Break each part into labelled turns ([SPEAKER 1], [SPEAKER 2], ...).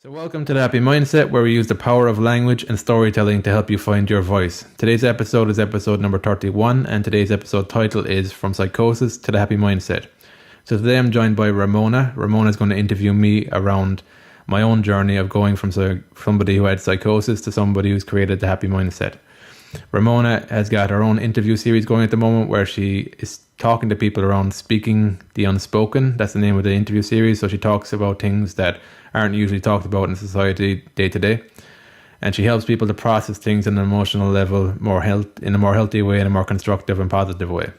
[SPEAKER 1] So welcome to the Happy Mindset, where we use the power of language and storytelling to help you find your voice. Today's episode is episode number 31, and today's episode title is From Psychosis to the Happy Mindset. So today I'm joined by Ramona. Ramona is going to interview me around my own journey of going from somebody who had psychosis to somebody who's created the Happy Mindset. Ramona has got her own interview series going at the moment where she is talking to people around speaking the unspoken. That's the name of the interview series. So she talks about things that aren't usually talked about in society day to day. And she helps people to process things on an emotional level in a more healthy way, in a more constructive and positive way.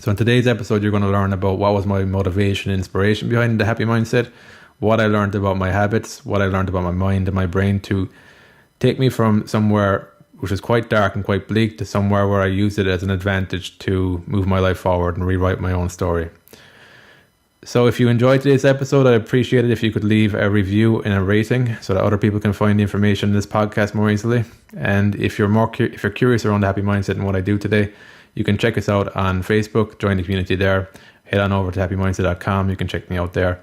[SPEAKER 1] So in today's episode, you're going to learn about what was my motivation and inspiration behind the Happy Mindset, what I learned about my habits, what I learned about my mind and my brain to take me from somewhere which is quite dark and quite bleak to somewhere where I use it as an advantage to move my life forward and rewrite my own story. So if you enjoyed today's episode, I'd appreciate it if you could leave a review and a rating so that other people can find the information in this podcast more easily. And if you're curious around the Happy Mindset and what I do today, you can check us out on Facebook, join the community there, head on over to happymindset.com, you can check me out there.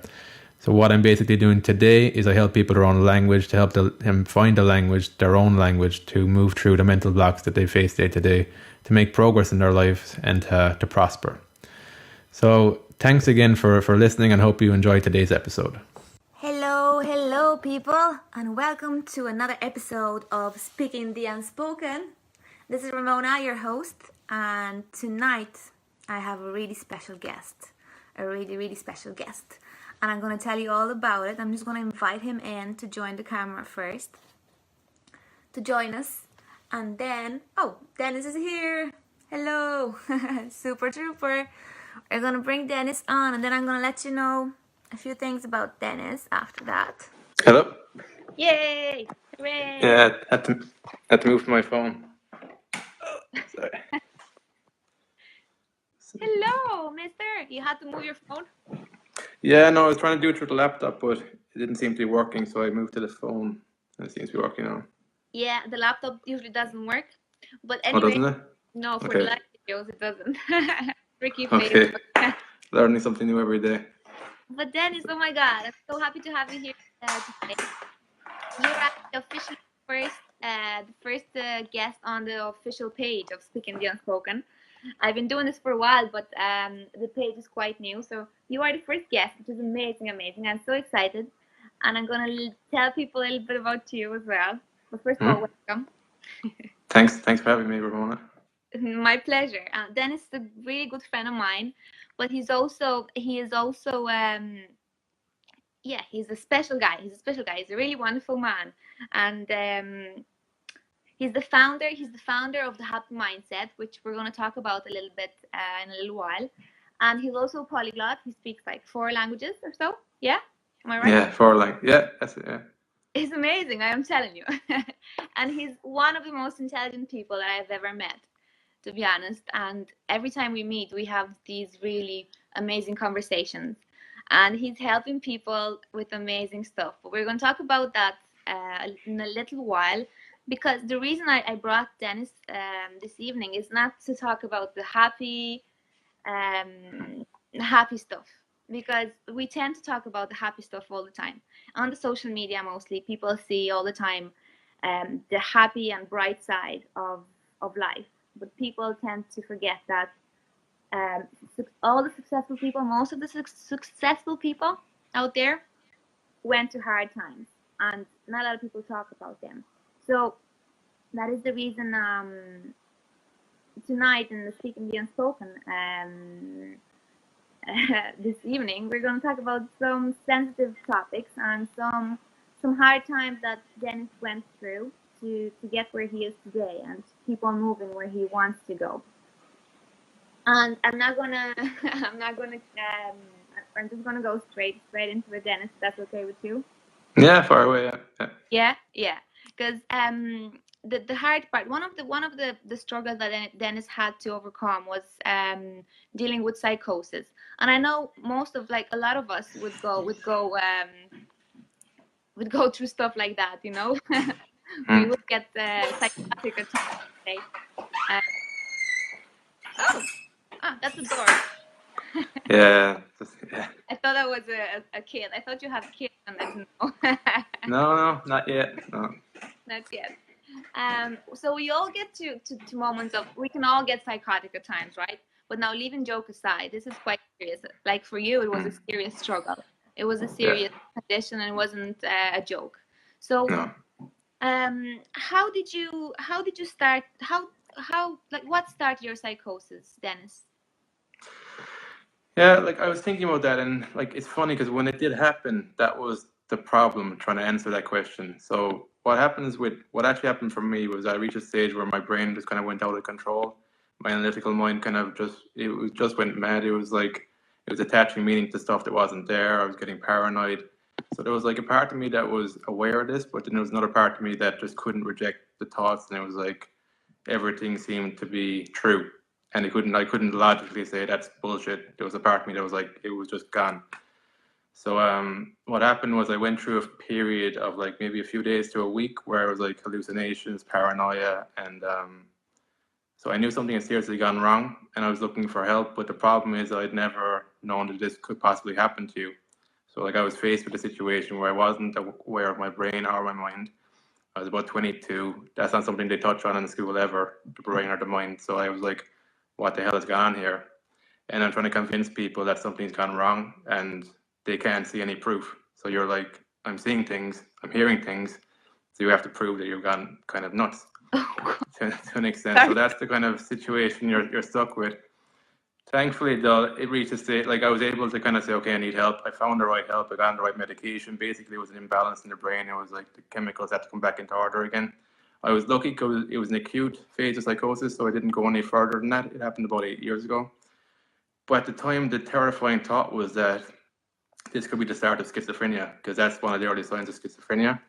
[SPEAKER 1] So what I'm basically doing today is I help people around language to help them find a language, their own language, to move through the mental blocks that they face day to day, to make progress in their lives and to prosper. So thanks again for listening and hope you enjoy today's episode.
[SPEAKER 2] Hello people, and welcome to another episode of Speaking the Unspoken. This is Ramona, your host, and tonight I have a really special guest, and I'm going to tell you all about it. I'm just going to invite him in to join the camera first, to join us, and then, Dennis is here. Hello, super trooper. We're going to bring Dennis on, and then I'm going to let you know a few things about Dennis after that.
[SPEAKER 1] Hello.
[SPEAKER 2] Yay! Hooray!
[SPEAKER 1] Yeah, I had to move my phone. Sorry.
[SPEAKER 2] Hello, mister. You had to move your phone?
[SPEAKER 1] Yeah, no, I was trying to do it through the laptop, but it didn't seem to be working, so I moved to the phone, and it seems to be working now.
[SPEAKER 2] Yeah, the laptop usually doesn't work, but
[SPEAKER 1] Oh,
[SPEAKER 2] anyway,
[SPEAKER 1] doesn't it?
[SPEAKER 2] no, for
[SPEAKER 1] Okay.
[SPEAKER 2] the live videos it doesn't. Tricky face.
[SPEAKER 1] Okay. Learning something new every day.
[SPEAKER 2] But Dennis, oh my God, I'm so happy to have you here today. You're the first guest on the official page of Speaking the Unspoken. I've been doing this for a while, but the page is quite new. So you are the first guest, which is amazing. I'm so excited. And I'm going to tell people a little bit about you as well. But first of all, welcome.
[SPEAKER 1] Thanks for having me, Ramona.
[SPEAKER 2] My pleasure. Dennis is a really good friend of mine, but he's a special guy. He's a really wonderful man. And he's the founder of the Happy Mindset, which we're going to talk about a little bit in a little while. And he's also a polyglot. He speaks like 4 languages or so. Yeah? Am I right?
[SPEAKER 1] Yeah, 4 languages. Yeah, that's it, yeah.
[SPEAKER 2] He's amazing, I am telling you. And he's one of the most intelligent people that I've ever met, to be honest. And every time we meet, we have these really amazing conversations. And he's helping people with amazing stuff. But we're going to talk about that in a little while. Because the reason I brought Dennis this evening is not to talk about the happy stuff. Because we tend to talk about the happy stuff all the time. On the social media mostly, people see all the time the happy and bright side of life. But people tend to forget that all the successful people, most of the successful people out there went through hard times. And not a lot of people talk about them. So that is the reason tonight in the Speaking the Unspoken this evening, we're going to talk about some sensitive topics and some hard times that Dennis went through to get where he is today and to keep on moving where he wants to go. And I'm just gonna go straight into it, Dennis. If that's okay with you?
[SPEAKER 1] Yeah, far away.
[SPEAKER 2] Yeah. Because the hard part, one of the struggles that Dennis had to overcome was dealing with psychosis. And I know most of a lot of us would go through stuff like that, you know. We would get psychotic attacks. That's a door.
[SPEAKER 1] Yeah.
[SPEAKER 2] I thought that was a kid. I thought you had kids and I didn't know.
[SPEAKER 1] No, not yet. No.
[SPEAKER 2] Not yet. So we all get to moments of, we can all get psychotic at times, right? But now, leaving joke aside, this is quite serious. Like for you, it was a serious struggle. It was a
[SPEAKER 1] Yeah.
[SPEAKER 2] serious condition, and it wasn't a joke. So,
[SPEAKER 1] No.
[SPEAKER 2] how did you start? How like what started your psychosis, Dennis?
[SPEAKER 1] Yeah, like I was thinking about that, and like it's funny because when it did happen, that was the problem trying to answer that question. So what actually happened for me was I reached a stage where my brain just kind of went out of control. My analytical mind kind of just went mad. It was like it was attaching meaning to stuff that wasn't there. I was getting paranoid. So there was like a part of me that was aware of this, but then there was another part of me that just couldn't reject the thoughts, and it was like everything seemed to be true, and I couldn't logically say that's bullshit. There was a part of me that was like, it was just gone. So what happened was I went through a period of like maybe a few days to a week where it was like hallucinations, paranoia, and so I knew something had seriously gone wrong, and I was looking for help. But the problem is I'd never known that this could possibly happen to you. So like I was faced with a situation where I wasn't aware of my brain or my mind. I was about 22. That's not something they touch on in school ever, the brain or the mind. So I was like, what the hell has gone on here? And I'm trying to convince people that something's gone wrong, and they can't see any proof. So you're like, I'm seeing things, I'm hearing things. So you have to prove that you've gone kind of nuts to an extent. So that's the kind of situation you're stuck with. Thankfully, though, it reached a state like I was able to kind of say, okay, I need help. I found the right help. I got the right medication. Basically, it was an imbalance in the brain. It was like the chemicals had to come back into order again. I was lucky because it was an acute phase of psychosis, so I didn't go any further than that. It happened about 8 years ago. But at the time, the terrifying thought was that this could be the start of schizophrenia, because that's one of the early signs of schizophrenia.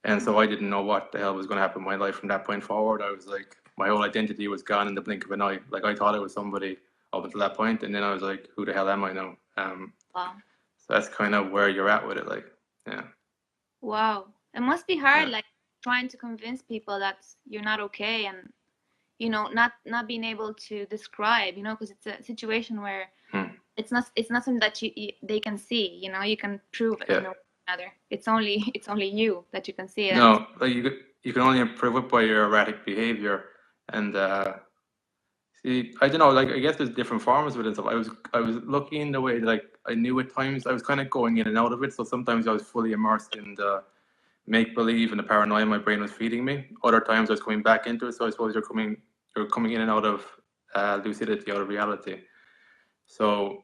[SPEAKER 1] And so I didn't know what the hell was going to happen in my life from that point forward. I was like, my whole identity was gone in the blink of an eye. Like I thought I was somebody up until that point, and then I was like, who the hell am I now?
[SPEAKER 2] Wow.
[SPEAKER 1] So that's kind of where you're at with it, like, yeah.
[SPEAKER 2] Wow, it must be hard, like trying to convince people that you're not okay, and not being able to describe, because it's a situation where it's not something that they can see. You can prove it. Another. It's only you that you can see it.
[SPEAKER 1] No, like you can only improve it by your erratic behavior, and see, I don't know. Like I guess there's different forms of it and stuff. I was lucky in the way that, like, I knew at times I was kind of going in and out of it. So sometimes I was fully immersed in the make believe and the paranoia my brain was feeding me. Other times I was coming back into it. So I suppose you're coming in and out of lucidity, out of reality. So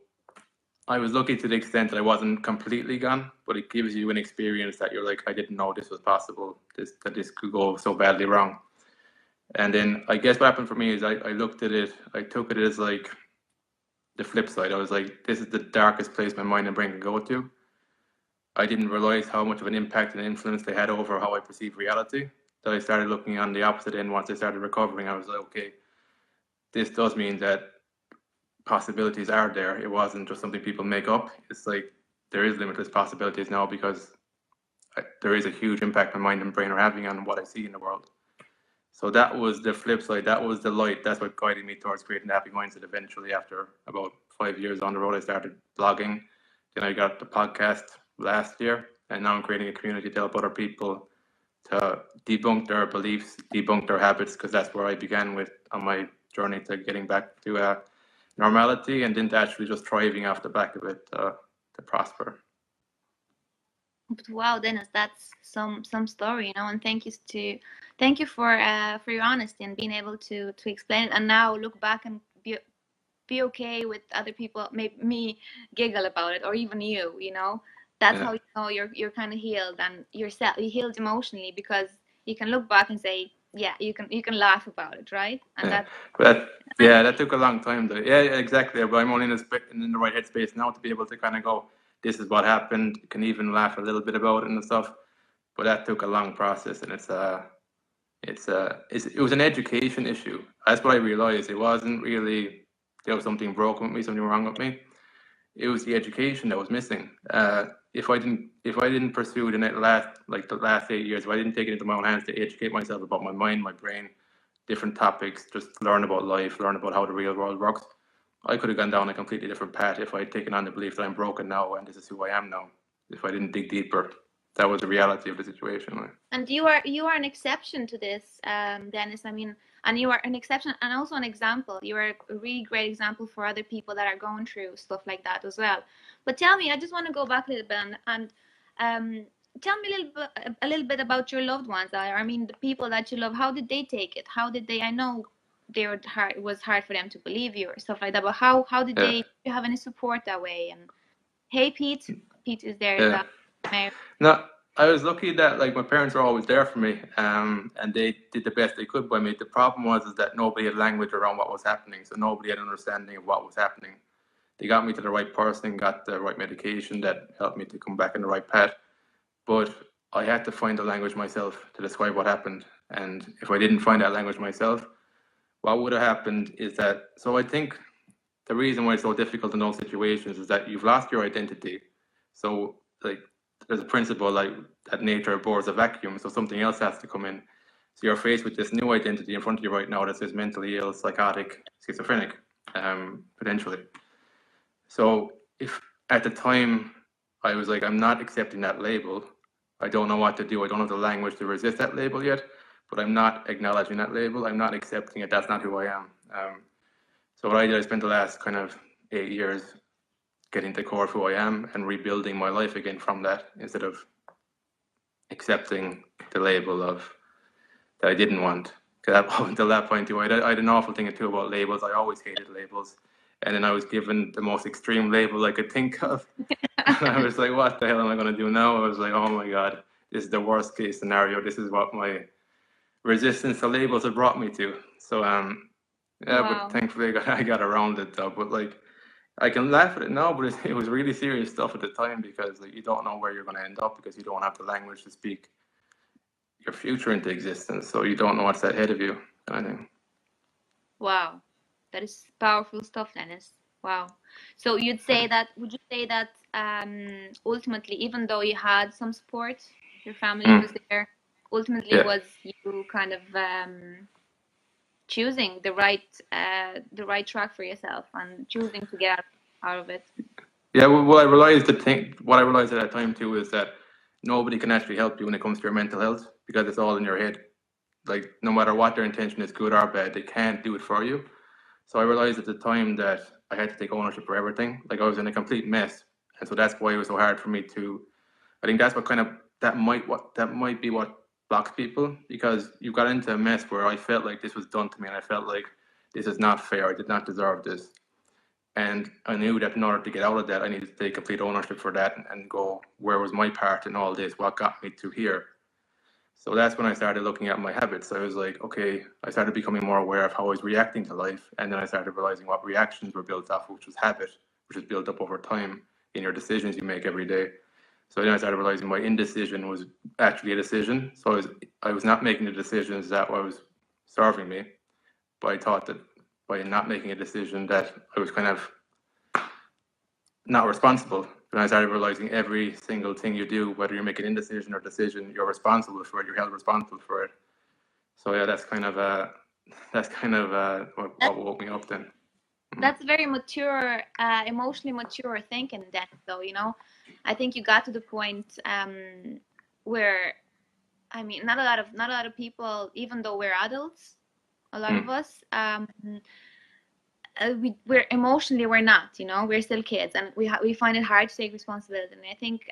[SPEAKER 1] I was lucky to the extent that I wasn't completely gone, but it gives you an experience that you're like, I didn't know this was possible. That this could go so badly wrong. And then I guess what happened for me is I looked at it, I took it as like the flip side. I was like, this is the darkest place my mind and brain can go to. I didn't realize how much of an impact and influence they had over how I perceive reality. That I started looking on the opposite end. Once I started recovering, I was like, okay, this does mean that possibilities are there. It wasn't just something people make up. It's like there is limitless possibilities now, because there is a huge impact my mind and brain are having on what I see in the world. So that was the flip side. That was the light. That's what guided me towards creating the Happy Mindset. Eventually, after about 5 years on the road, I started blogging. Then I got the podcast last year, and now I'm creating a community to help other people to debunk their beliefs, debunk their habits, because that's where I began with on my journey to getting back to normality, and then to actually just thriving off the back of it to prosper.
[SPEAKER 2] Wow, Dennis, that's some story, and thank you for your honesty and being able to explain it, and now look back and be okay with other people, maybe me giggle about it, or even you. That's how you know you're kind of healed, and you healed emotionally, because you can look back and say, yeah, you can laugh about it, right? And
[SPEAKER 1] that took a long time though. Yeah, exactly. But I'm only in the right headspace now to be able to kind of go, this is what happened. You can even laugh a little bit about it and stuff. But that took a long process, and it was an education issue. That's what I realized. It wasn't really there was something broken with me, something wrong with me. It was the education that was missing. If I didn't pursue the last 8 years, if I didn't take it into my own hands to educate myself about my mind, my brain, different topics, just learn about life, learn about how the real world works, I could have gone down a completely different path if I had taken on the belief that I'm broken now and this is who I am now, if I didn't dig deeper. that was the reality of the situation. Like.
[SPEAKER 2] And you are an exception to this, Dennis. I mean, and you are an exception and also an example. You are a really great example for other people that are going through stuff like that as well. But tell me, I just want to go back a little bit and tell me a little bit about your loved ones. I mean, the people that you love. How did they take it? How did they? I know they were hard. It was hard for them to believe you or stuff like that. But how did they? Do you have any support that way? And hey, Pete. Pete is there.
[SPEAKER 1] Yeah. No, I was lucky that like my parents were always there for me, and they did the best they could by me. The problem was is that nobody had language around what was happening, so nobody had an understanding of what was happening. They got me to the right person, got the right medication that helped me to come back in the right path, but I had to find the language myself to describe what happened. And if I didn't find that language myself, what would have happened is that. So I think the reason why it's so difficult in those situations is that you've lost your identity. So like there's a principle like that nature abhors a vacuum, so something else has to come in. So you're faced with this new identity in front of you right now that says mentally ill, psychotic, schizophrenic, potentially. So if at the time I was like, I'm not accepting that label, I don't know what to do. I don't have the language to resist that label yet, but I'm not acknowledging that label. I'm not accepting it. That's not who I am. So what I did, I spent the last kind of 8 years getting to the core of who I am and rebuilding my life again from that, instead of accepting the label of that I didn't want. Because until that point too, I had an awful thing too about labels. I always hated labels. And then I was given the most extreme label I could think of. And I was like, what the hell am I going to do now? I was like, oh my God, this is the worst case scenario. This is what my resistance to labels have brought me to. So, yeah,
[SPEAKER 2] Wow.
[SPEAKER 1] but thankfully I got around it though. But like, I can laugh at it now, but it was really serious stuff at the time, because like, you don't know where you're going to end up, because you don't have the language to speak your future into existence. So you don't know what's ahead of you, kind of thing.
[SPEAKER 2] Wow, that is powerful stuff, Dennis. Wow. So would you say that ultimately, even though you had some support, your family was there, ultimately was you kind of choosing the right track for yourself and choosing to get out of it?
[SPEAKER 1] Yeah, well, what I realized at that time too is that nobody can actually help you when it comes to your mental health, because it's all in your head. Like, no matter what their intention is, good or bad, they can't do it for you. So I realized at the time that I had to take ownership for everything. Like, I was in a complete mess, and so that's why it was so hard for me to. I think that's what kind of that might be what blocks people, because you got into a mess where I felt like this was done to me, and I felt like this is not fair. I did not deserve this. And I knew that in order to get out of that, I needed to take complete ownership for that and go, where was my part in all this? What got me to here? So that's when I started looking at my habits. I was like, okay, I started becoming more aware of how I was reacting to life. And then I started realizing what reactions were built off, which was habit, which is built up over time in your decisions you make every day. So then I started realizing my indecision was actually a decision. So I was not making the decisions that was serving me, but I thought that by not making a decision that I was kind of not responsible. And I started realizing every single thing you do, whether you're making an indecision or decision, you're responsible for it. You're held responsible for it. So yeah, that's kind of what woke me up then.
[SPEAKER 2] That's very mature, emotionally mature thinking, then. Though, I think you got to the point where, I mean, not a lot of people, even though we're adults, a lot of us, we're emotionally, we're not, we're still kids, and we find it hard to take responsibility. And I think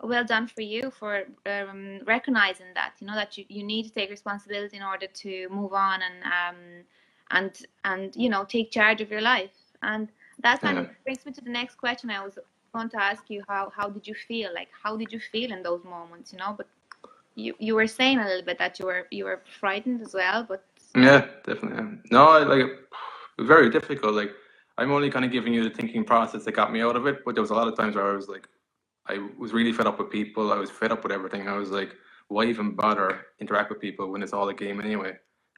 [SPEAKER 2] well done for you for recognizing that, that you need to take responsibility in order to move on and take charge of your life. And that kind of brings me to the next question. I was going to ask you, how did you feel? Like, how did you feel in those moments? But you were saying a little bit that you were frightened as well, but
[SPEAKER 1] yeah, definitely. No, it was very difficult. Like, I'm only kind of giving you the thinking process that got me out of it, but there was a lot of times where I was like, I was really fed up with people. I was fed up with everything. I was like, why even bother interact with people when it's all a game anyway?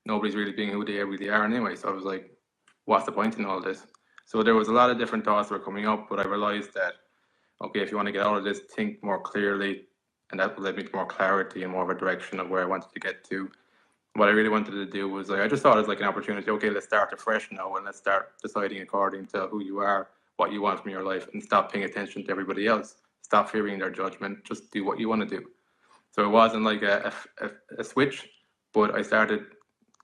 [SPEAKER 1] Nobody's really being who they really are anyway. So I was like, what's the point in all this? So there was a lot of different thoughts that were coming up, but I realized that, okay, if you want to get out of this, think more clearly, and that led me to more clarity and more of a direction of where I wanted to get to. What I really wanted to do was, like, I just thought it was like an opportunity. Okay, let's start afresh now, and let's start deciding according to who you are, what you want from your life, and stop paying attention to everybody else. stop fearing their judgment, just do what you want to do. So it wasn't like a switch, but I started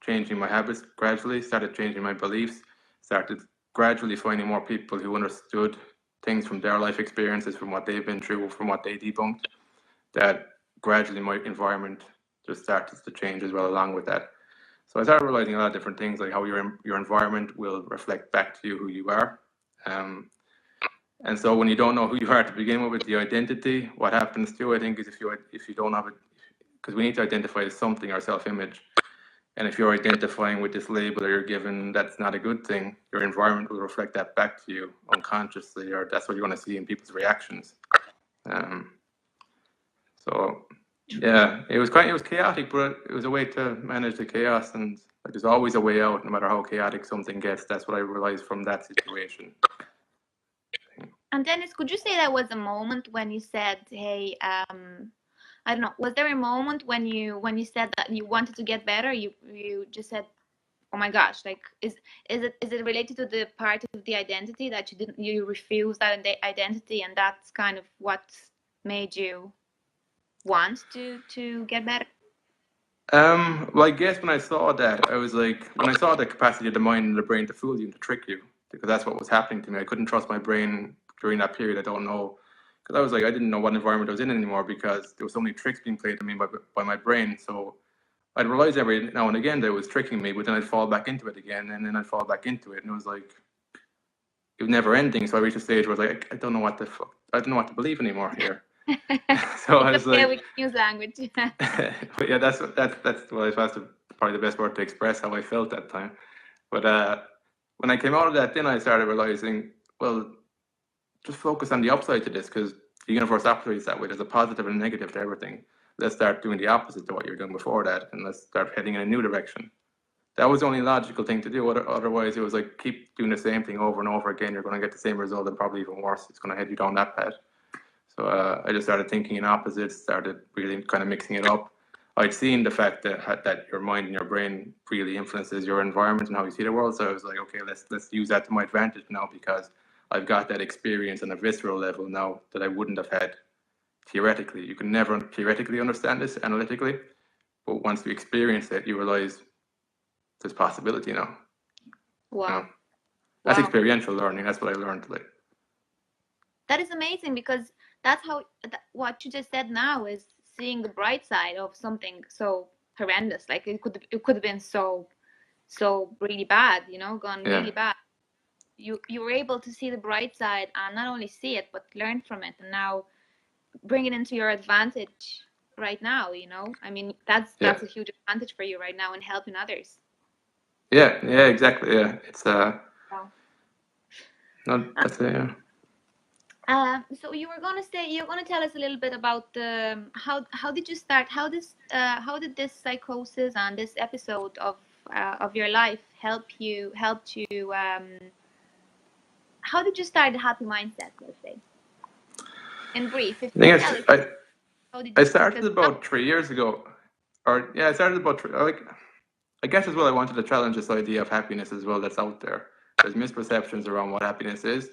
[SPEAKER 1] changing my habits gradually, started changing my beliefs, started gradually finding more people who understood things from their life experiences, from what they've been through, from what they debunked, that gradually my environment just started to change as well along with that. So I started realizing a lot of different things, like how your environment will reflect back to you who you are. And so when you don't know who you are to begin with the identity, what happens to, I think, is if you don't have it, because we need to identify as something, our self-image. And if you're identifying with this label or you're given that's not a good thing, your environment will reflect that back to you unconsciously, or that's what you want to see in people's reactions. So yeah, it was chaotic, but it was a way to manage the chaos, and like, there's always a way out, no matter how chaotic something gets. That's what I realized from that situation.
[SPEAKER 2] And Dennis, could you say that was a moment when you said, "Hey, I don't know," was there a moment when you said that you wanted to get better? You just said, "Oh my gosh!" Like, is it related to the part of the identity that you refused that identity, and that's kind of what made you want to get better?
[SPEAKER 1] Well, I guess when I saw that, I was like, when I saw the capacity of the mind and the brain to fool you and to trick you, because that's what was happening to me. I couldn't trust my brain during that period. I don't know, because I was like, I didn't know what environment I was in anymore, because there was so many tricks being played to me by my brain. So I'd realize every now and again that it was tricking me, but then I'd fall back into it again, and then I'd fall back into it, and it was like, it was never ending. So I reached a stage where I was like, I don't know what I don't know what to believe anymore here. So I was like,
[SPEAKER 2] we can use language.
[SPEAKER 1] but yeah, that's probably the best word to express how I felt that time. But when I came out of that, then I started realizing, well, just focus on the upside to this, because the universe operates that way. There's a positive and a negative to everything. Let's start doing the opposite to what you're doing before that, and let's start heading in a new direction. That was the only logical thing to do. Otherwise, it was like, keep doing the same thing over and over again. You're going to get the same result, and probably even worse. It's going to head you down that path. So I just started thinking in opposites, started really kind of mixing it up. I'd seen the fact that your mind and your brain really influences your environment and how you see the world. So I was like, okay, let's use that to my advantage now, because I've got that experience on a visceral level now that I wouldn't have had theoretically. You can never theoretically understand this analytically, but once you experience it, you realize there's possibility now.
[SPEAKER 2] Wow.
[SPEAKER 1] You know? That's experiential learning. That's what I learned. Like,
[SPEAKER 2] that is amazing, because that's how what you just said now is seeing the bright side of something so horrendous. Like, it could have been so really bad, gone really bad. You were able to see the bright side and not only see it but learn from it, and now bring it into your advantage right now. I mean, that's a huge advantage for you right now in helping others.
[SPEAKER 1] Yeah, exactly. Yeah, it's wow. No, that's it. Yeah.
[SPEAKER 2] So you're gonna tell us a little bit about how did you start? How did this psychosis and this episode of your life helped you? How did you start the happy mindset? Let's say, in brief.
[SPEAKER 1] I started about 3 years ago, I started about I guess as well. I wanted to challenge this idea of happiness as well that's out there. There's misperceptions around what happiness is.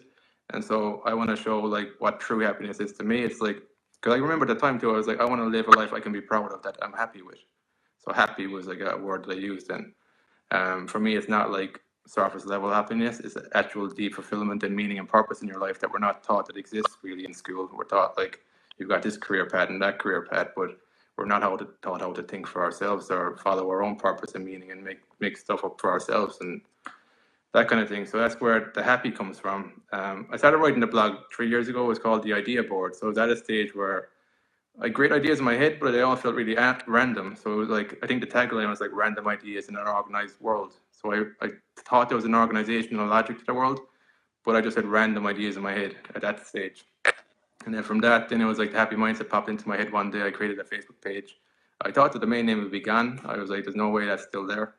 [SPEAKER 1] And so I want to show like what true happiness is to me. It's like, because I remember the time too, I was like, I want to live a life I can be proud of, that I'm happy with. So happy was like a word that I used. And for me, it's not like surface level happiness. It's actual deep fulfillment and meaning and purpose in your life that we're not taught that exists really in school. We're taught like, you've got this career path and that career path, but we're not taught how to think for ourselves or follow our own purpose and meaning and make stuff up for ourselves and that kind of thing. So that's where the happy comes from. I started writing the blog 3 years ago. It was called The Idea Board. So I was at a stage where I had great ideas in my head, but they all felt really random. So it was like, I think the tagline was like random ideas in an organized world. So I thought there was an organizational logic to the world, but I just had random ideas in my head at that stage. And then from that, then it was like the happy mindset popped into my head one day. I created a Facebook page. I thought the domain name would be gone. I was like, there's no way that's still there.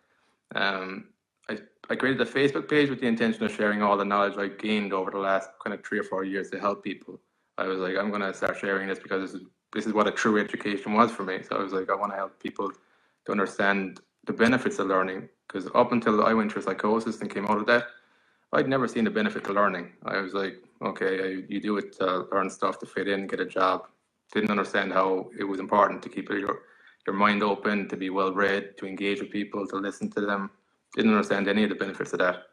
[SPEAKER 1] I created a Facebook page with the intention of sharing all the knowledge I gained over the last kind of 3 or 4 years to help people. I was like, I'm going to start sharing this because this is what a true education was for me. So I was like, I want to help people to understand the benefits of learning, because up until I went through psychosis and came out of that, I'd never seen the benefit to learning. I was like, okay, you do it to learn stuff, to fit in, get a job. Didn't understand how it was important to keep your mind open, to be well read, to engage with people, to listen to them. Didn't understand any of the benefits of that.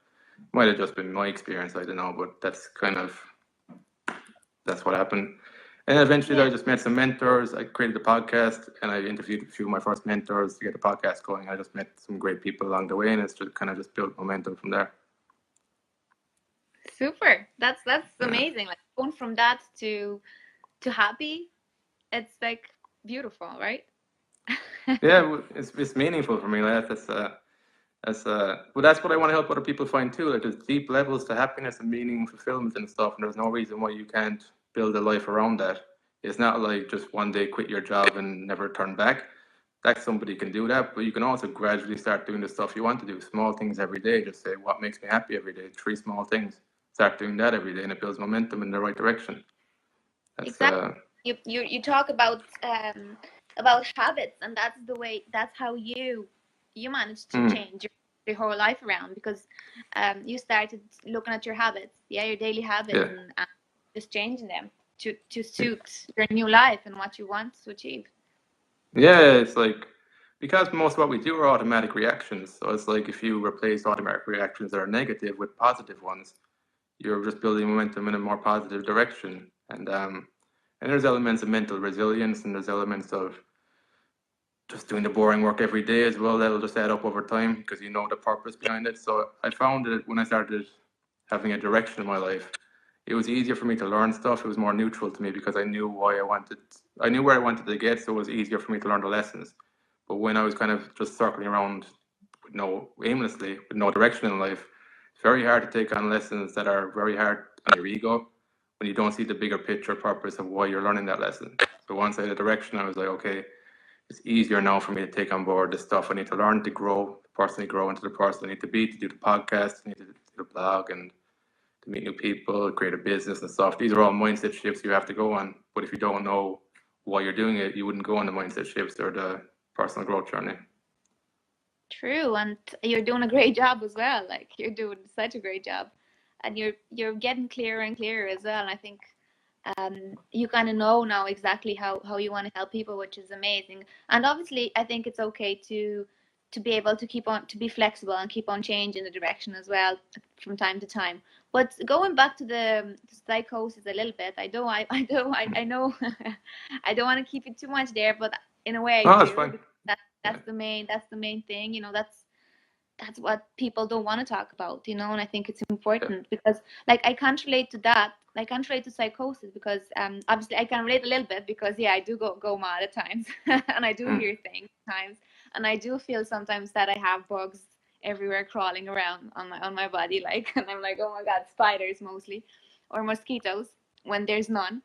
[SPEAKER 1] Might have just been my experience, I don't know, but that's what happened. And eventually
[SPEAKER 2] Yeah.
[SPEAKER 1] I just met some mentors. I created the podcast and I interviewed a few of my first mentors to get the podcast going. I just met some great people along the way, and it's just kind of just built momentum from there.
[SPEAKER 2] Super. That's amazing. Like going from that to happy, it's like beautiful, right?
[SPEAKER 1] Yeah, it's meaningful for me. Like well, that's what I want to help other people find too. Like there's deep levels to happiness and meaning and fulfillment and stuff, and there's no reason why you can't build a life around that. It's not like just one day quit your job and never turn back. That somebody can do that, but you can also gradually start doing the stuff you want to do. Small things every day. Just say, what makes me happy every day? 3 small things. Start doing that every day, and it builds momentum in the right direction. That's
[SPEAKER 2] Exactly. You talk about habits, and that's the way. That's how you managed to change your whole life around, because you started looking at your habits, your daily habits,
[SPEAKER 1] yeah.
[SPEAKER 2] and just changing them to suit your new life and what you want to achieve.
[SPEAKER 1] Yeah, it's like because most of what we do are automatic reactions. So it's like if you replace automatic reactions that are negative with positive ones, you're just building momentum in a more positive direction. And there's elements of mental resilience, and there's elements of just doing the boring work every day as well. That'll just add up over time because you know the purpose behind it. So I found that when I started having a direction in my life, it was easier for me to learn stuff. It was more neutral to me because I knew why I knew where I wanted to get, so it was easier for me to learn the lessons. But when I was kind of just circling around aimlessly, with no direction in life, it's very hard to take on lessons that are very hard on your ego when you don't see the bigger picture purpose of why you're learning that lesson. So once I had a direction, I was like, okay, it's easier now for me to take on board the stuff I need to learn to grow, personally grow into the person I need to be, to do the podcast, I need to do the blog, and to meet new people, create a business and stuff. These are all mindset shifts you have to go on. But if you don't know why you're doing it, you wouldn't go on the mindset shifts or the personal growth journey.
[SPEAKER 2] True, and you're doing a great job as well. Like you're doing such a great job, and you're getting clearer and clearer as well. And I think you kind of know now exactly how you want to help people, which is amazing. And obviously, I think it's okay to be able to keep on to be flexible and keep on changing the direction as well from time to time. But going back to the psychosis a little bit, I know I don't want to keep it too much there, but in a way I
[SPEAKER 1] That's
[SPEAKER 2] do.
[SPEAKER 1] fine.
[SPEAKER 2] That's the main thing. That's what people don't want to talk about, and I think it's important because like I can't relate to that. I can't relate to psychosis because obviously I can relate a little bit because I do go mad at times and I do hear things at times, and I do feel sometimes that I have bugs everywhere crawling around on my body, like, and I'm like, oh my god, spiders mostly, or mosquitoes when there's none.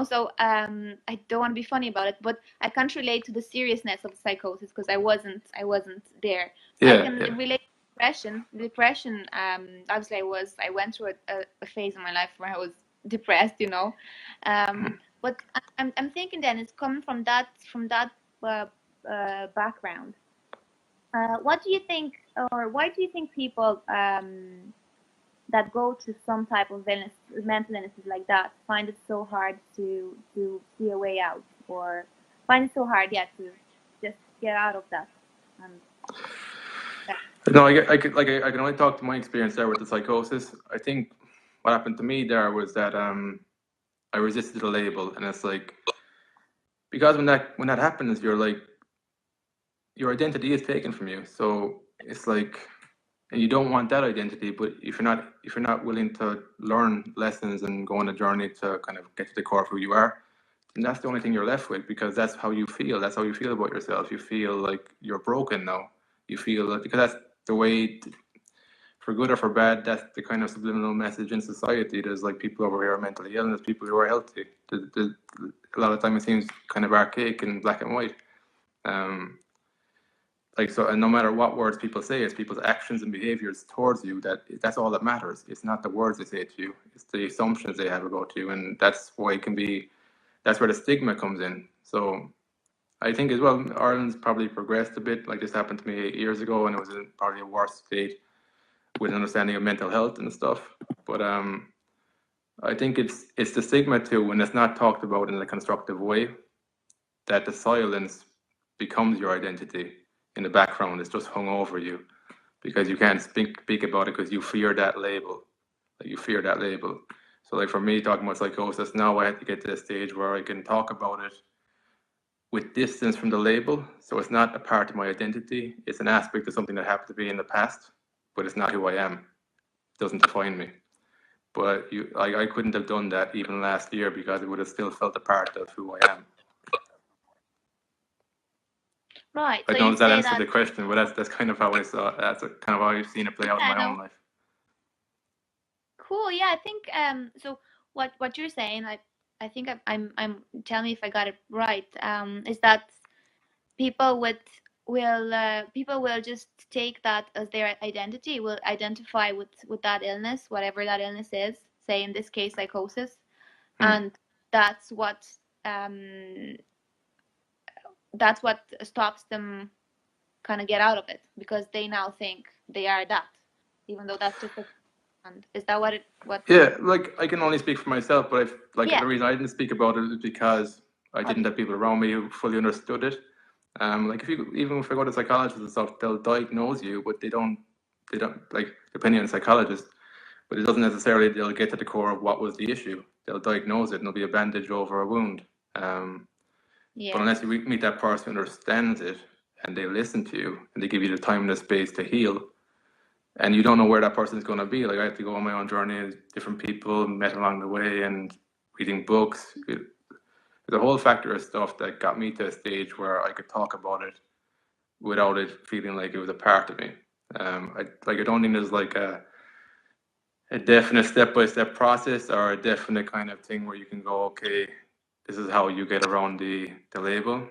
[SPEAKER 2] So I don't want to be funny about it, but I can't relate to the seriousness of psychosis because I wasn't there. I can relate to depression. Obviously I went through a phase in my life where I was depressed, but I'm thinking then it's coming from that background. What do you think, or why do you think people that go to some type of illness, mental illnesses like that, find it so hard to see a way out, or find it so hard, to just get out of that?
[SPEAKER 1] No, I can only talk to my experience there with the psychosis. I think what happened to me there was that I resisted the label, and it's like because when that happens, you're like your identity is taken from you. So it's like, and you don't want that identity. But if you're not willing to learn lessons and go on a journey to kind of get to the core of who you are, then that's the only thing you're left with, because that's how you feel. That's how you feel about yourself. You feel like you're broken now. You feel like, because that's the way. For good or for bad, that's the kind of subliminal message in society. There's like people over here are mentally ill, and there's people who are healthy. A lot of time it seems kind of archaic and black and white. And no matter what words people say, it's people's actions and behaviors towards you that's all that matters. It's not the words they say to you, it's the assumptions they have about you, and that's why that's where the stigma comes in. So I think as well, Ireland's probably progressed a bit. Like this happened to me 8 years ago, and it was in probably a worse state. with an understanding of mental health and stuff. But I think it's the stigma too, when it's not talked about in a constructive way, that the silence becomes your identity in the background. It's just hung over you because you can't speak about it because you fear that label. Like you fear that label. So like for me, talking about psychosis, now I have to get to a stage where I can talk about it with distance from the label. So it's not a part of my identity. It's an aspect of something that happened to be in the past, but it's not who I am. It doesn't define me. But I couldn't have done that even last year because it would have still felt a part of who I am.
[SPEAKER 2] Right.
[SPEAKER 1] I
[SPEAKER 2] So
[SPEAKER 1] don't know
[SPEAKER 2] you
[SPEAKER 1] if that
[SPEAKER 2] say
[SPEAKER 1] answered
[SPEAKER 2] that.
[SPEAKER 1] the question, but that's kind of how I saw it. That's kind of how I've seen it play out in
[SPEAKER 2] Yeah,
[SPEAKER 1] my
[SPEAKER 2] no.
[SPEAKER 1] own life.
[SPEAKER 2] Cool. Yeah, I think so what you're saying, I think I'm tell me if I got it right. Is that people will just take that as their identity, will identify with that illness, whatever that illness is, say in this case psychosis, and that's what stops them kind of get out of it, because they now think they are that, even though that's just a. And is that what?
[SPEAKER 1] Yeah, like I can only speak for myself, but
[SPEAKER 2] Yeah.
[SPEAKER 1] the reason I didn't speak about it is because I didn't have people around me who fully understood it. Like even if I go to psychologists and stuff, they'll diagnose you, but they don't like, depending on the psychologist, but it doesn't necessarily, they'll get to the core of what was the issue. They'll diagnose it and there'll be a bandage over a wound. But unless you meet that person who understands it and they listen to you and they give you the time and the space to heal, and you don't know where that person is going to be. Like I have to go on my own journey, different people met along the way, and reading books. There's a whole factor of stuff that got me to a stage where I could talk about it without it feeling like it was a part of me. I don't think there's like a definite step-by-step process or a definite kind of thing where you can go, okay, this is how you get around the label.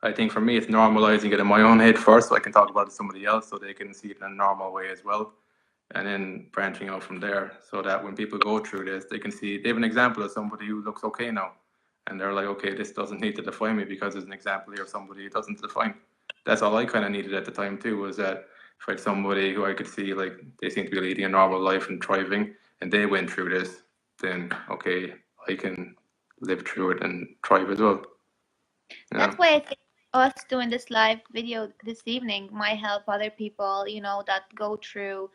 [SPEAKER 1] I think for me, it's normalizing it in my own head first, so I can talk about it to somebody else, so they can see it in a normal way as well, and then branching out from there, so that when people go through this, they can see they have an example of somebody who looks okay now, and they're like, okay, this doesn't need to define me because there's an example here of somebody who doesn't define. That's all I kind of needed at the time too, was that if I had somebody who I could see like they seem to be leading a normal life and thriving, and they went through this, then okay, I can live through it and thrive as well.
[SPEAKER 2] That's why I think us doing this live video this evening might help other people, that go through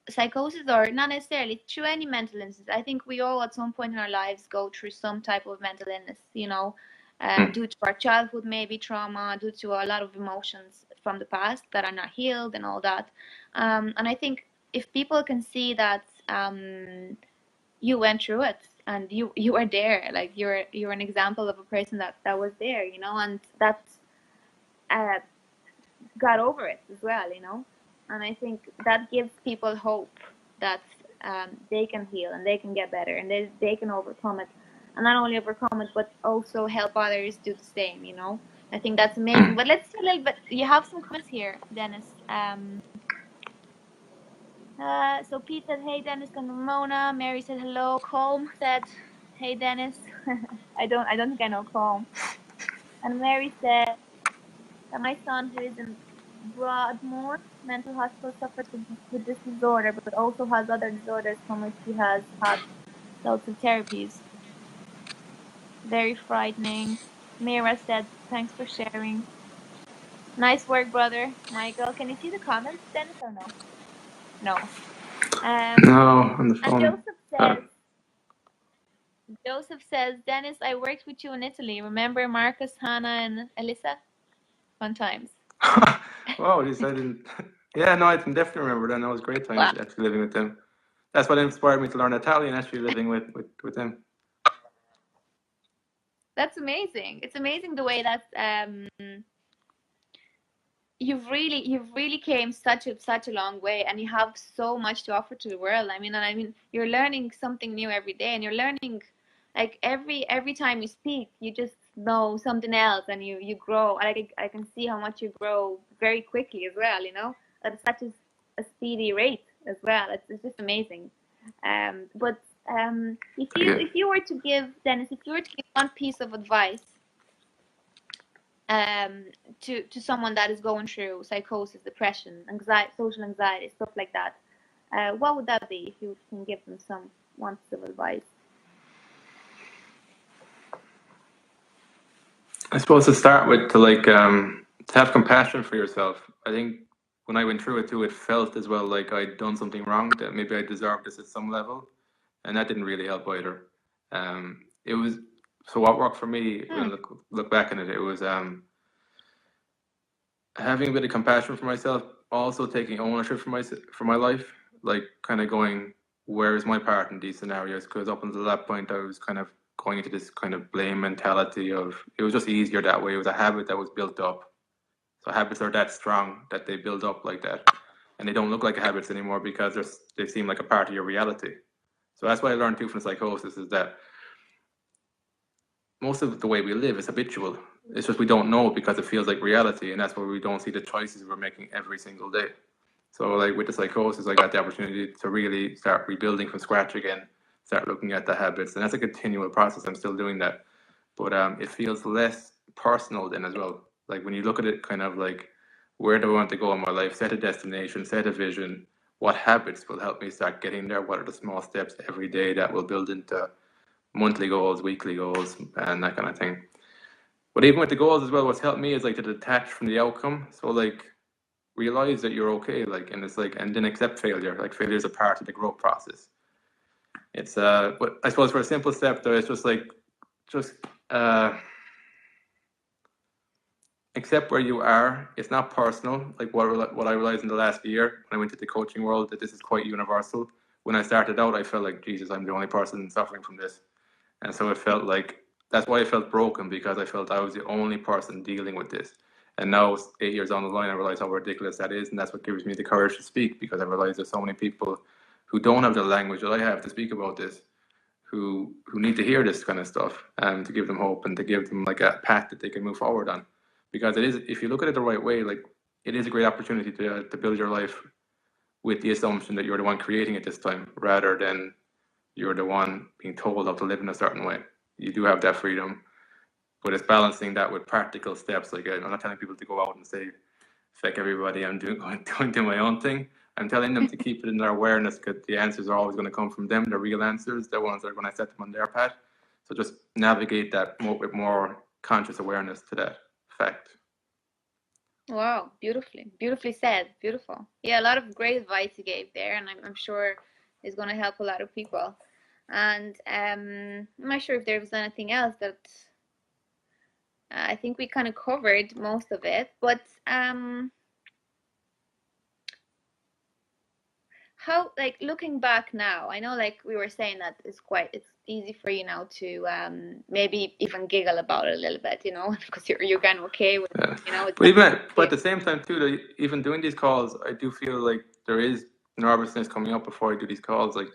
[SPEAKER 2] psychosis, or not necessarily through any mental illness. I think we all at some point in our lives go through some type of mental illness, due to our childhood, maybe trauma, due to a lot of emotions from the past that are not healed and all that. And I think if people can see that you went through it and you were there, like you're an example of a person that was there, and that got over it as well, and I think that gives people hope that they can heal and they can get better and they can overcome it, and not only overcome it but also help others do the same. I think that's amazing. But let's see a little bit. You have some comments here, Dennis. So Pete said, hey Dennis and Ramona. Mary said hello. Colm said, hey Dennis. I don't think I know Colm. And Mary said that my son, who is in Broadmoor Mental Hospital, suffers with this disorder, but also has other disorders from which he has had lots of therapies. Very frightening. Mira said, thanks for sharing. Nice work, brother. Michael, can you see the comments, Dennis, or no? No.
[SPEAKER 1] No, on the phone.
[SPEAKER 2] And Joseph says, Dennis, I worked with you in Italy. Remember Marcus, Hannah, and Alyssa? Fun times.
[SPEAKER 1] Wow, I didn't. Yeah, no, I can definitely remember that. That was great times actually living with them. That's what inspired me to learn Italian, actually living with them.
[SPEAKER 2] That's amazing. It's amazing the way that you've really came such a long way, and you have so much to offer to the world. I mean you're learning something new every day, and you're learning like every time you speak, you just know something else, and you grow. I can see how much you grow very quickly as well, at such a speedy rate as well. It's just amazing. But if you were to give, Dennis, if you were to give one piece of advice to someone that is going through psychosis, depression, anxiety, social anxiety, stuff like that, what would that be if you can give them some one piece of advice?
[SPEAKER 1] I suppose to start with, to have compassion for yourself. I think when I went through it too, it felt as well like I'd done something wrong, that maybe I deserved this at some level, and that didn't really help either. It was so what worked for me when I look back on it. It was having a bit of compassion for myself, also taking ownership for my life, like kind of going, where is my part in these scenarios? Because up until that point, I was kind of going into this kind of blame mentality of it was just easier that way. It was a habit that was built up. So habits are that strong that they build up like that, and they don't look like habits anymore because they seem like a part of your reality. So that's what I learned too from psychosis, is that most of the way we live is habitual. It's just we don't know it because it feels like reality, and that's where we don't see the choices we're making every single day. So like with the psychosis, I got the opportunity to really start rebuilding from scratch again, start looking at the habits, and that's a continual process. I'm still doing that, but it feels less personal then as well. Like when you look at it, kind of like, where do I want to go in my life? Set a destination, set a vision. What habits will help me start getting there? What are the small steps every day that will build into monthly goals, weekly goals, and that kind of thing. But even with the goals as well, what's helped me is like to detach from the outcome. So like realize that you're okay, like, and it's like, and then accept failure. Like failure is a part of the growth process. It's but I suppose for a simple step though, it's just like, just accept where you are. It's not personal. Like what I realized in the last year when I went to the coaching world, that this is quite universal. When I started out, I felt like, Jesus, I'm the only person suffering from this. And so it felt like, that's why I felt broken, because I felt I was the only person dealing with this. And now, 8 years on the line, I realize how ridiculous that is. And that's what gives me the courage to speak, because I realize there's so many people who don't have the language that I have to speak about this, who need to hear this kind of stuff, to give them hope and to give them like a path that they can move forward on. Because it is, if you look at it the right way, like it is a great opportunity to build your life with the assumption that you're the one creating it this time, rather than you're the one being told how to live in a certain way. You do have that freedom, but it's balancing that with practical steps. Like I'm not telling people to go out and say, "Fuck everybody, I'm doing my own thing." I'm telling them to keep it in their awareness, because the answers are always going to come from them. The real answers, the ones that are going to set them on their path. So just navigate that with more conscious awareness to that fact.
[SPEAKER 2] Wow, beautifully said. Beautiful. Yeah, a lot of great advice you gave there, and I'm sure is going to help a lot of people. And I'm not sure if there was anything else that I think we kind of covered most of it. But how, like, looking back now, I know, like we were saying, that it's easy for you now to maybe even giggle about it a little bit, because you're kind of okay with it, it's
[SPEAKER 1] But at the same time too, even doing these calls, I do feel like there is nervousness coming up before I do these calls. Like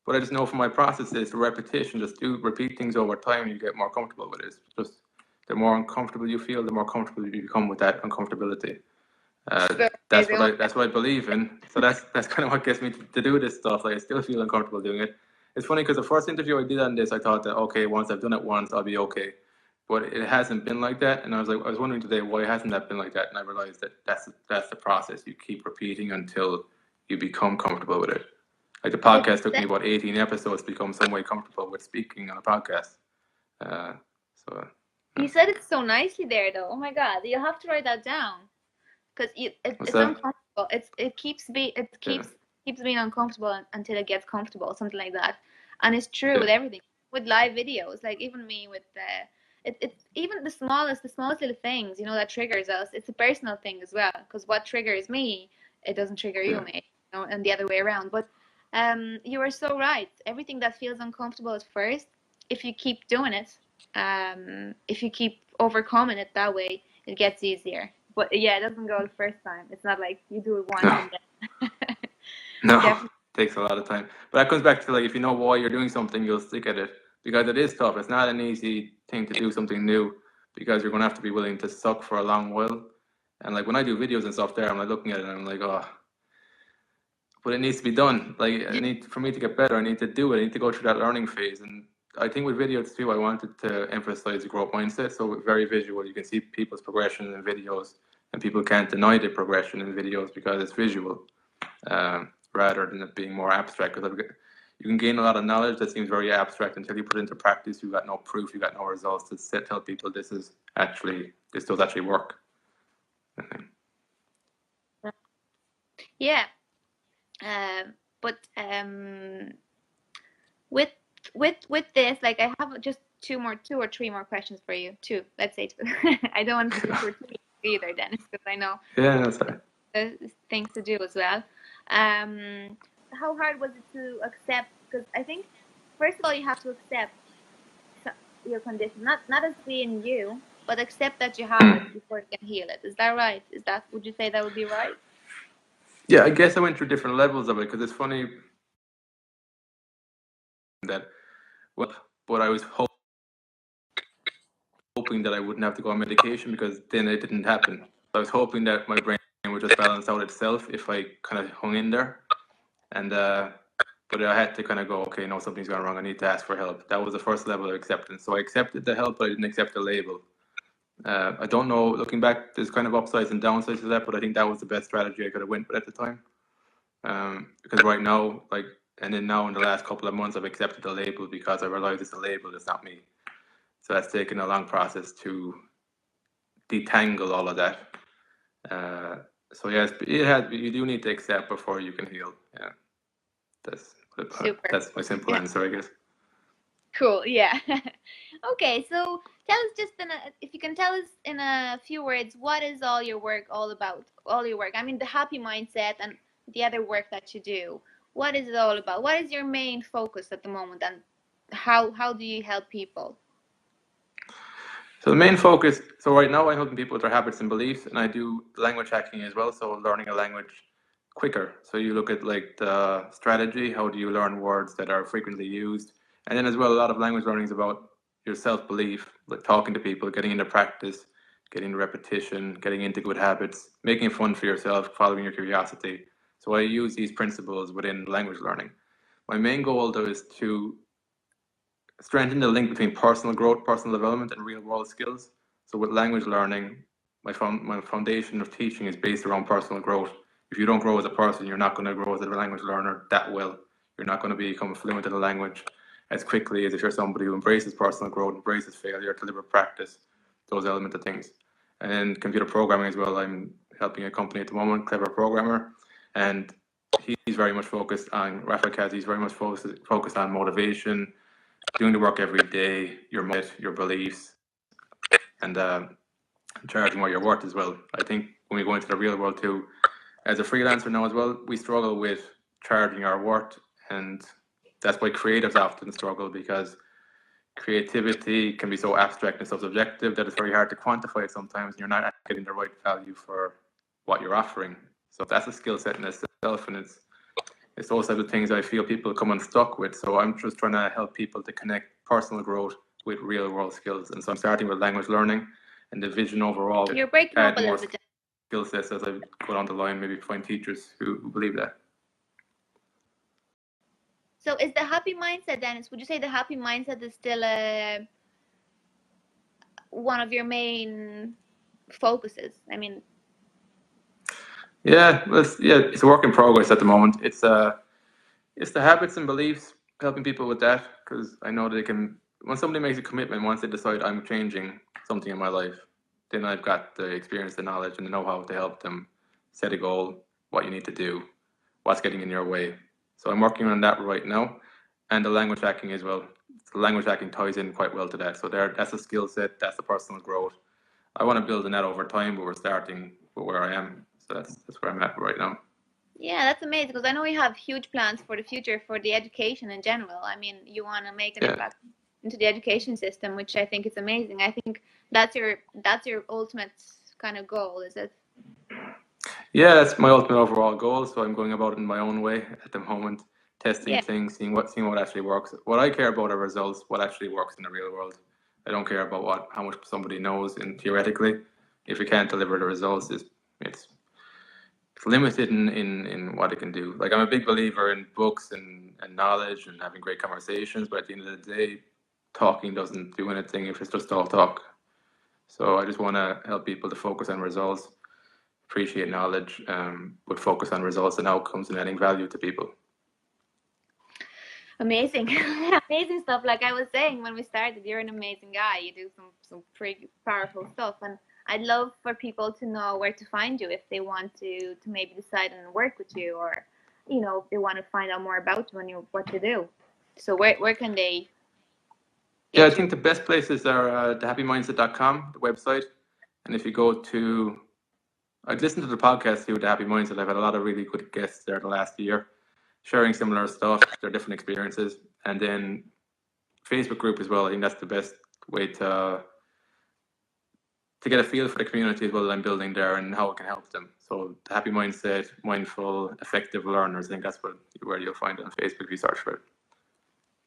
[SPEAKER 1] but I just know from my process is the repetition. Just repeat things over time, and you get more comfortable with it. It's just the more uncomfortable you feel, the more comfortable you become with that uncomfortability. That's what I believe in. So that's kind of what gets me to do this stuff. Like I still feel uncomfortable doing it. It's funny because the first interview I did on this, I thought that, okay, once I've done it once, I'll be okay. But it hasn't been like that. And I was wondering today, why hasn't that been like that? And I realized that that's the process. You keep repeating until you become comfortable with it. Like the podcast took me about 18 episodes to become some way comfortable with speaking on a podcast.
[SPEAKER 2] You said it so nicely there, though. Oh my God, you have to write that down, because it's uncomfortable. It keeps being uncomfortable until it gets comfortable, something like that. And it's true with everything, with live videos. Like even me with it's even the smallest little things, that triggers us. It's a personal thing as well, because what triggers me, it doesn't trigger you, mate. And the other way around. But you are so right. Everything that feels uncomfortable at first, if you keep doing it, if you keep overcoming it that way, it gets easier. But yeah, it doesn't go the first time. It's not like you do it once and then.
[SPEAKER 1] No, it takes a lot of time. But that comes back to, like, if you know why you're doing something, you'll stick at it, because it is tough. It's not an easy thing to do something new, because you're going to have to be willing to suck for a long while. And like when I do videos and stuff there, I'm like looking at it and I'm like, oh, but it needs to be done. Like for me to get better, I need to do it. I need to go through that learning phase. And I think with videos too, I wanted to emphasize the growth mindset. So very visual. You can see people's progression in videos, and people can't deny the progression in videos because it's visual, rather than it being more abstract. Because you can gain a lot of knowledge that seems very abstract until you put it into practice. You got no proof, you got no results to tell people this does actually work. I think.
[SPEAKER 2] Yeah. But with this, like, I have just two or three more questions for you. Two, let's say two. I don't want to do for two either, Dennis, because I know
[SPEAKER 1] That's right.
[SPEAKER 2] there's things to do as well. How hard was it to accept? Because I think, first of all, you have to accept your condition, not as being you, but accept that you have it before you can heal it. Is that right? Would you say that would be right?
[SPEAKER 1] Yeah, I guess I went through different levels of it because it's funny that, well, but I was hoping that I wouldn't have to go on medication because then it didn't happen. I was hoping that my brain would just balance out itself if I kind of hung in there. And but I had to kind of go, okay, no, something's gone wrong. I need to ask for help. That was the first level of acceptance. So I accepted the help, but I didn't accept the label. I don't know. Looking back, there's kind of upsides and downsides to that, but I think that was the best strategy I could have went with at the time. Because right now, and then now in the last couple of months, I've accepted the label because I realized it's a label, it's not me. So that's taken a long process to detangle all of that. So yes, you do need to accept before you can heal. Yeah, that's my simple answer, I guess.
[SPEAKER 2] Cool. Yeah. Okay. So tell us just if you can tell us in a few words, what is all your work all about? All your work. I mean, the happy mindset and the other work that you do. What is it all about? What is your main focus at the moment, and how do you help people?
[SPEAKER 1] So the main focus. So right now, I'm helping people with their habits and beliefs, and I do language hacking as well. So learning a language quicker. So you look at like the strategy. How do you learn words that are frequently used? And then as well, a lot of language learning is about your self-belief, like talking to people, getting into practice, getting repetition, getting into good habits, making it fun for yourself, following your curiosity. So I use these principles within language learning. My main goal, though, is to strengthen the link between personal growth, personal development, and real-world skills. So with language learning, my foundation of teaching is based around personal growth. If you don't grow as a person, you're not going to grow as a language learner that well. You're not going to become fluent in the language as quickly as if you're somebody who embraces personal growth, embraces failure, deliberate practice, those elements of things. And then computer programming as well. I'm helping a company at the moment, Clever Programmer, and he's very much focused on, Rafa Kaz, he's very much focused on motivation, doing the work every day, your beliefs, and charging what you're worth as well. I think when we go into the real world too, as a freelancer now as well, we struggle with charging our worth, and that's why creatives often struggle, because creativity can be so abstract and so subjective that it's very hard to quantify it sometimes, and you're not getting the right value for what you're offering. So that's a skill set in itself, and it's those types of things I feel people come unstuck with. So I'm just trying to help people to connect personal growth with real world skills. And so I'm starting with language learning, and the vision overall.
[SPEAKER 2] You're breaking up a little bit.
[SPEAKER 1] Skill sets as I go down the line, maybe find teachers who believe that.
[SPEAKER 2] So is the happy mindset, Dennis, would you say the happy mindset is still one of your main focuses? I mean,
[SPEAKER 1] yeah, it's a work in progress at the moment. It's the habits and beliefs, helping people with that, because I know they can, when somebody makes a commitment, once they decide I'm changing something in my life, then I've got the experience, the knowledge, and the know-how to help them set a goal, what you need to do, what's getting in your way. So I'm working on that right now, and the language hacking as well. The language hacking ties in quite well to that. So that's a skill set, that's the personal growth. I want to build on that over time, but we're starting with where I am. So that's where I'm at right now.
[SPEAKER 2] Yeah, that's amazing, because I know you have huge plans for the future for the education in general. I mean, you want to make an impact into the education system, which I think is amazing. I think that's your ultimate kind of goal, is it?
[SPEAKER 1] Yeah, that's my ultimate overall goal. So I'm going about it in my own way at the moment, testing things, seeing what actually works. What I care about are results, what actually works in the real world. I don't care about how much somebody knows and theoretically. If you can't deliver the results, it's limited in what it can do. Like, I'm a big believer in books and knowledge and having great conversations, but at the end of the day, talking doesn't do anything if it's just all talk. So I just want to help people to focus on results, appreciate knowledge, but focus on results and outcomes and adding value to people.
[SPEAKER 2] Amazing. Amazing stuff. Like I was saying when we started, you're an amazing guy. You do some pretty powerful stuff, and I'd love for people to know where to find you if they want to maybe decide and work with you, or if they want to find out more about you and what you do. So where can they?
[SPEAKER 1] Yeah, I think the best places are thehappymindset.com, the website, and if you go to, I'd listen to the podcast too, The Happy Mindset. I've had a lot of really good guests there the last year, sharing similar stuff, their different experiences, and then Facebook group as well. I think that's the best way to get a feel for the community as well that I'm building there and how it can help them. So the Happy Mindset, Mindful, Effective Learners, I think that's where you'll find it on Facebook if you search for it.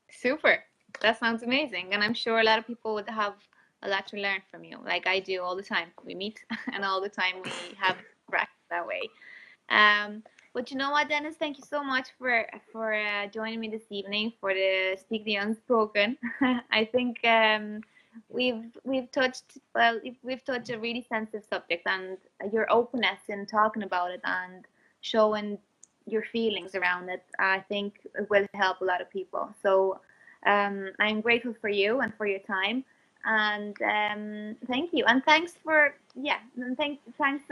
[SPEAKER 2] Super. That sounds amazing. And I'm sure a lot of people would have a lot to learn from you, like I do all the time. We meet and all the time we have practice that way. But you know what, Dennis? Thank you so much for joining me this evening for the Speak the Unspoken. I think we've touched a really sensitive subject, and your openness in talking about it and showing your feelings around it, I think it will help a lot of people. So I'm grateful for you and for your time, and thank you, and thanks to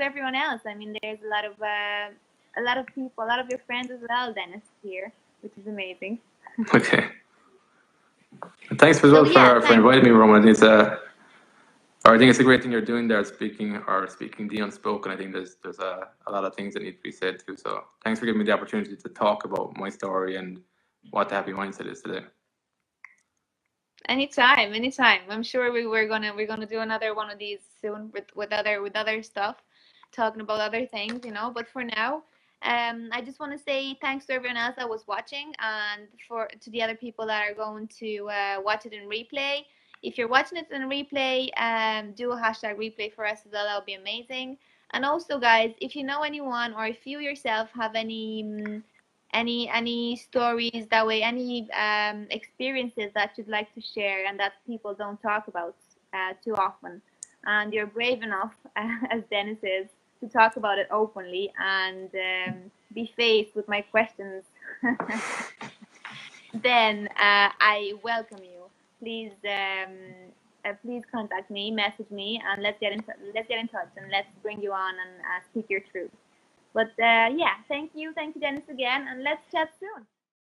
[SPEAKER 2] everyone else. I mean, there's a lot of people, a lot of your friends as well, Dennis, here, which is amazing.
[SPEAKER 1] Okay. Thanks as well for inviting me, Roman. I think it's a great thing you're doing there, speaking the unspoken. I think there's a lot of things that need to be said too. So thanks for giving me the opportunity to talk about my story and what the Happy Mindset is today.
[SPEAKER 2] Anytime. I'm sure we're gonna do another one of these soon with other stuff, talking about other things, But for now, I just want to say thanks to everyone else that was watching, and to the other people that are going to watch it in replay. If you're watching it in replay, do a hashtag replay for us as well. That'll be amazing. And also, guys, if you know anyone or if you yourself have any stories that way, any experiences that you'd like to share and that people don't talk about too often, and you're brave enough, as Dennis is, to talk about it openly and be faced with my questions, then I welcome you. Please contact me, message me, and let's get in touch and let's bring you on and speak your truth. But thank you, Dennis, again, and let's chat soon.